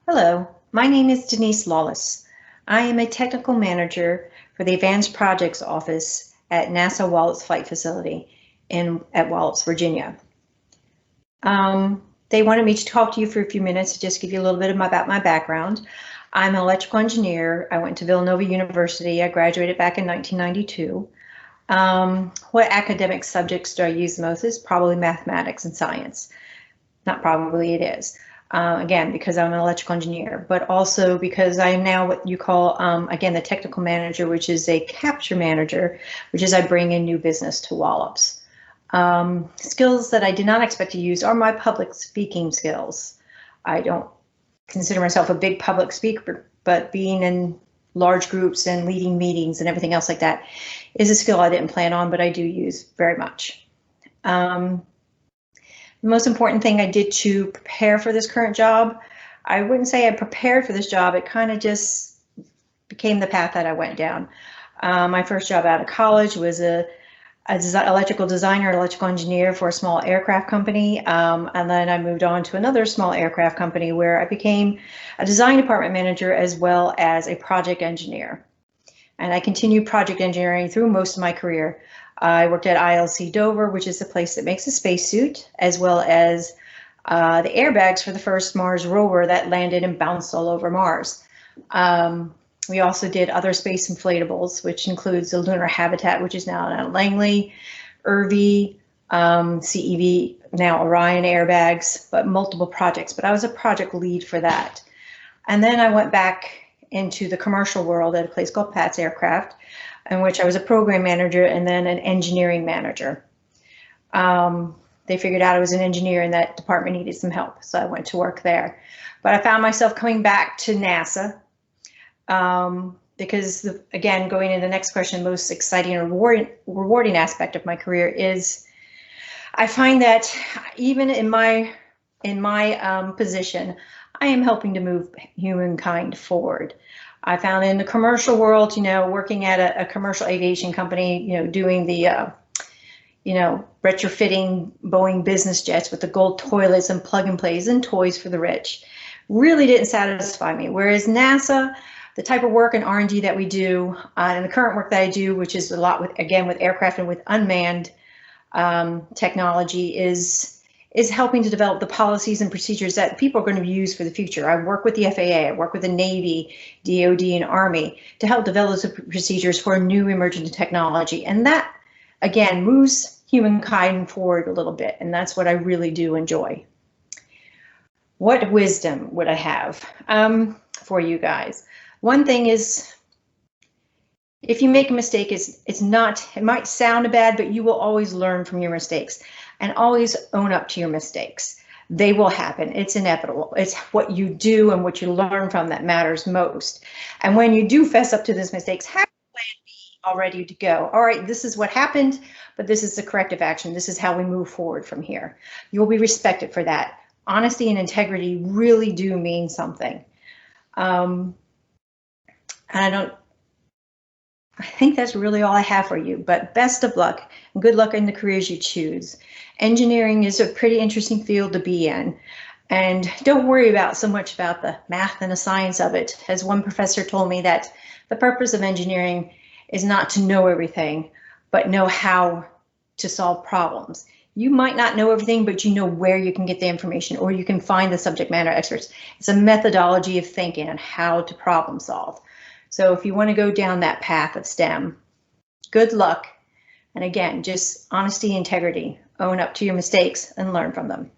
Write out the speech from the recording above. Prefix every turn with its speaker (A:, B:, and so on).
A: Hello, my name is Denise Lawless. I am a technical manager for the Advanced Projects Office at NASA Wallops Flight Facility at Wallops, Virginia. They wanted me to talk to you for a few minutes to just give you a little bit about my background. I'm an electrical engineer. I went to Villanova University. I graduated back in 1992. What academic subjects do I use most is probably mathematics and science. Not probably, it is. Again, because I'm an electrical engineer, but also because I am now what you call, again, the technical manager, which is a capture manager, which is I bring in new business to Wallops. Skills that I did not expect to use are my public speaking skills. I don't consider myself a big public speaker, but being in large groups and leading meetings and everything else like that is a skill I didn't plan on, but I do use very much. The most important thing I did to prepare for this current job, I wouldn't say I prepared for this job, it kind of just became the path that I went down. My first job out of college was a electrical designer, electrical engineer for a small aircraft company, and then I moved on to another small aircraft company where I became a design department manager as well as a project engineer. And I continued project engineering through most of my career. I worked at ILC Dover, which is the place that makes a spacesuit, as well as the airbags for the first Mars rover that landed and bounced all over Mars. We also did other space inflatables, which includes the Lunar Habitat, which is now at Langley, Irvy, CEV, now Orion airbags, but multiple projects. But I was a project lead for that. And then I went back into the commercial world at a place called Pat's Aircraft, in which I was a program manager and then an engineering manager. They figured out I was an engineer and that department needed some help, so I went to work there. But I found myself coming back to NASA because, again, going into the next question, the most exciting and rewarding aspect of my career is I find that even in my position, I am helping to move humankind forward. I found in the commercial world, working at a commercial aviation company, doing the, retrofitting Boeing business jets with the gold toilets and plug and plays and toys for the rich, really didn't satisfy me. Whereas NASA, the type of work and R&D that we do, and the current work that I do, which is a lot with aircraft and with unmanned technology, is helping to develop the policies and procedures that people are going to use for the future. I work with the FAA, I work with the Navy, DoD, and Army to help develop the procedures for new emerging technology. And that, again, moves humankind forward a little bit, and that's what I really do enjoy. What wisdom would I have for you guys? One thing is, if you make a mistake, it might sound bad, but you will always learn from your mistakes. And always own up to your mistakes. They will happen. It's inevitable. It's what you do and what you learn from that matters most. And when you do fess up to those mistakes, have a plan B all ready to go. All right, this is what happened, but this is the corrective action. This is how we move forward from here. You'll be respected for that. Honesty and integrity really do mean something. And I think that's really all I have for you, but best of luck and good luck in the careers you choose. Engineering is a pretty interesting field to be in, and don't worry so much about the math and the science of it. As one professor told me, that the purpose of engineering is not to know everything, but know how to solve problems. You might not know everything, but you know where you can get the information, or you can find the subject matter experts. It's a methodology of thinking and how to problem solve. So if you want to go down that path of STEM, good luck. And again, just honesty, integrity, own up to your mistakes and learn from them.